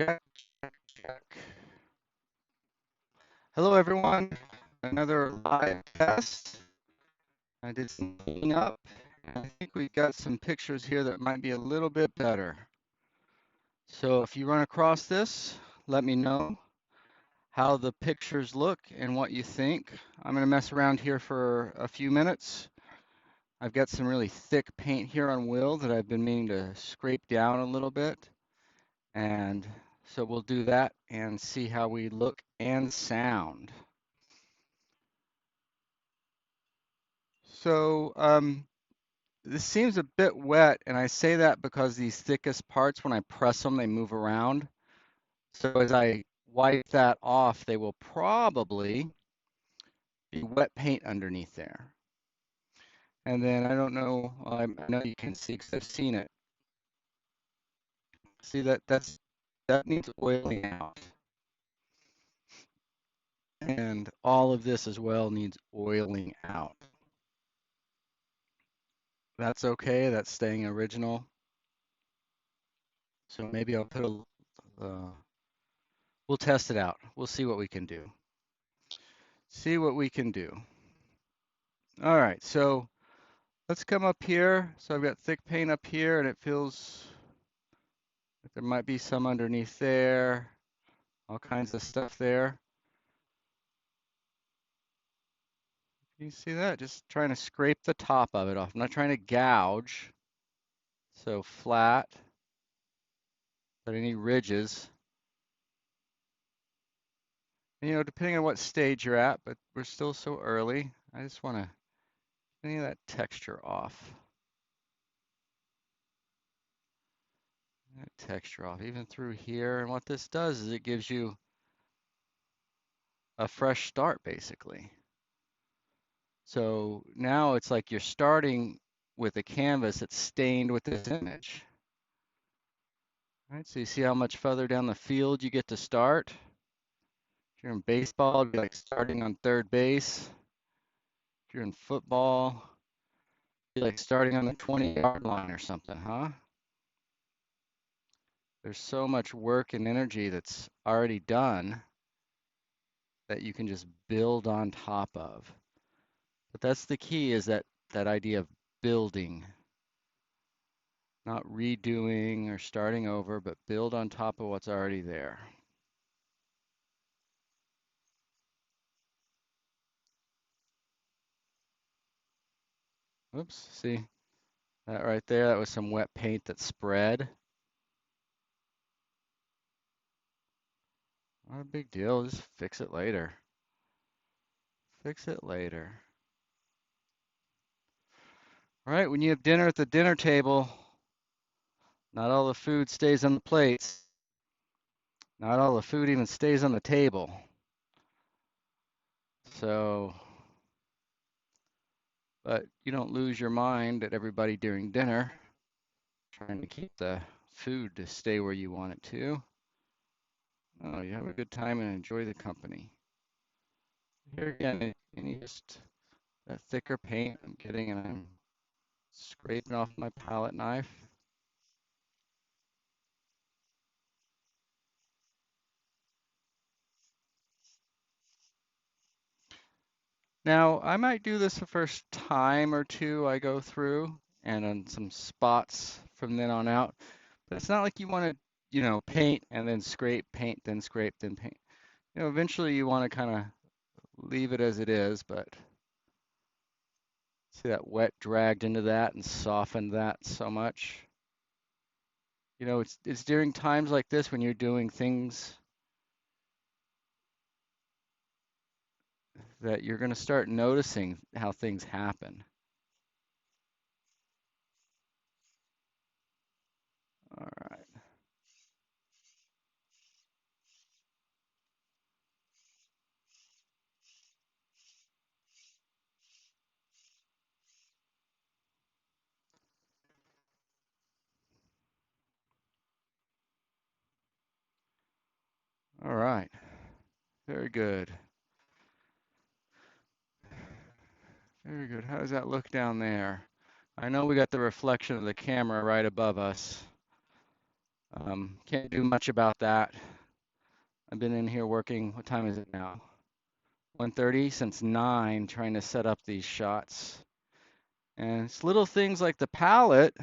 Check, check, check. Hello, everyone. Another live test. I did some cleaning up. I think we've got some pictures here that might be a little bit better. So if you run across this, let me know how the pictures look and what you think. I'm going to mess around here for a few minutes. I've got some really thick paint here on Will that I've been meaning to scrape down a little bit. And so we'll do that and see how we look and sound. So this seems a bit wet, and I say that because these thickest parts, when I press them, they move around. So as I wipe that off, they will probably be wet paint underneath there. And then I don't know, I know you can see because I've seen it. See that needs oiling out. And all of this as well needs oiling out. That's okay, that's staying original. So maybe I'll put we'll test it out. We'll see what we can do. See what we can do. All right, so let's come up here. So I've got thick paint up here, and it feels like there might be some underneath there, all kinds of stuff there. Can you see that? Just trying to scrape the top of it off. I'm not trying to gouge. So flat, but any ridges. And, depending on what stage you're at, but we're still so early. I just want to get any of that texture off. That texture off, even through here. And what this does is it gives you a fresh start, basically. So now it's like you're starting with a canvas that's stained with this image. All right, so you see how much further down the field you get to start? If you're in baseball, it'd be like starting on third base. If you're in football, it'd be like starting on the 20-yard line or something, huh? There's so much work and energy that's already done that you can just build on top of. But that's the key, is that idea of building, not redoing or starting over, but build on top of what's already there. Oops, see that right there? That was some wet paint that spread. Not a big deal, just fix it later. Fix it later. All right, when you have dinner at the dinner table, not all the food stays on the plates. Not all the food even stays on the table. So, but you don't lose your mind at everybody during dinner, trying to keep the food to stay where you want it to. Oh, you have a good time and enjoy the company. Here again, and you just that thicker paint I'm getting, and I'm scraping off my palette knife. Now, I might do this the first time or two I go through, and on some spots from then on out. But it's not like you want to, paint and then scrape, paint, then scrape, then paint. Eventually you want to kind of leave it as it is, but see that wet dragged into that and softened that so much. It's during times like this when you're doing things that you're going to start noticing how things happen. All right. All right. Very good. Very good. How does that look down there? I know we got the reflection of the camera right above us. Can't do much about that. I've been in here working, what time is it now? 1:30 since 9 trying to set up these shots. And it's little things like the palette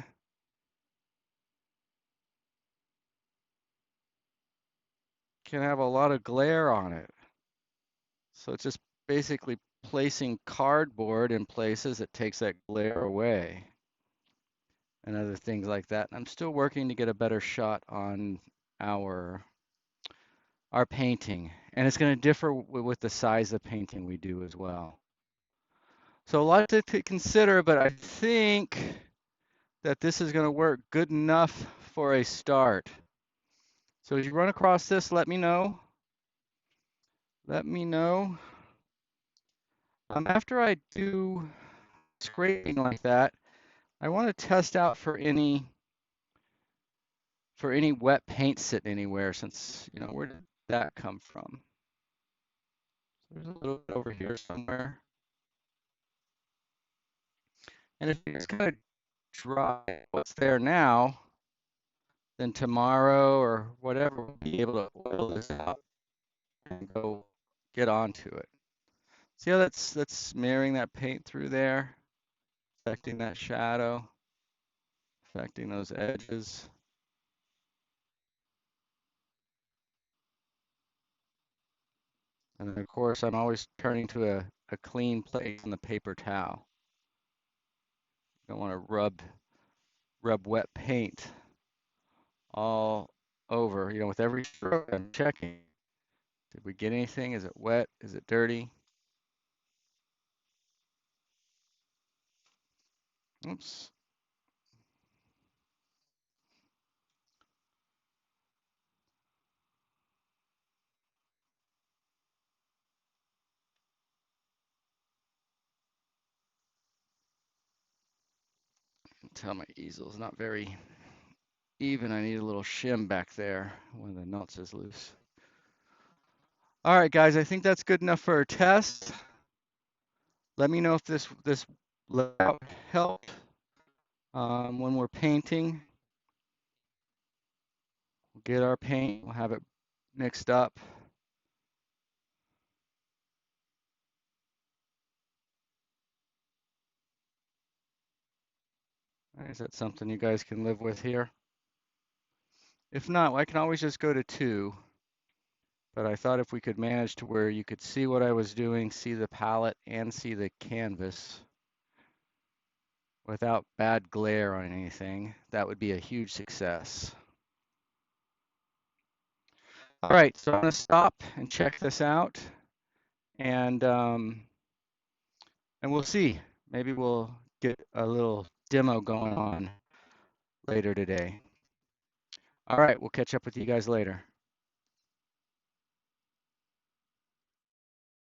can have a lot of glare on it. So it's just basically placing cardboard in places that takes that glare away and other things like that. I'm still working to get a better shot on our our painting, and it's going to differ with the size of painting we do as well. So a lot to consider, but I think that this is going to work good enough for a start. So as you run across this, let me know. Let me know. After I do scraping like that, I want to test out for any wet paint sitting anywhere, since, where did that come from? There's a little bit over here somewhere. And if it's kind of dry what's there now, then tomorrow or whatever, we'll be able to oil this out and go get onto it. See how that's smearing that paint through there, affecting that shadow, affecting those edges. And then of course I'm always turning to a clean place on the paper towel. You don't want to rub wet paint all over. With every stroke I'm checking. Did we get anything? Is it wet? Is it dirty? Oops. Tell my easel's not very even. I need a little shim back there. One of the nuts is loose. All right, guys, I think that's good enough for a test. Let me know if this layout helped when we're painting. We'll get our paint. We'll have it mixed up. Is that something you guys can live with here? If not, I can always just go to 2. But I thought if we could manage to where you could see what I was doing, see the palette, and see the canvas without bad glare on anything, that would be a huge success. All right, so I'm going to stop and check this out, and we'll see. Maybe we'll get a little demo going on later today. All right, we'll catch up with you guys later.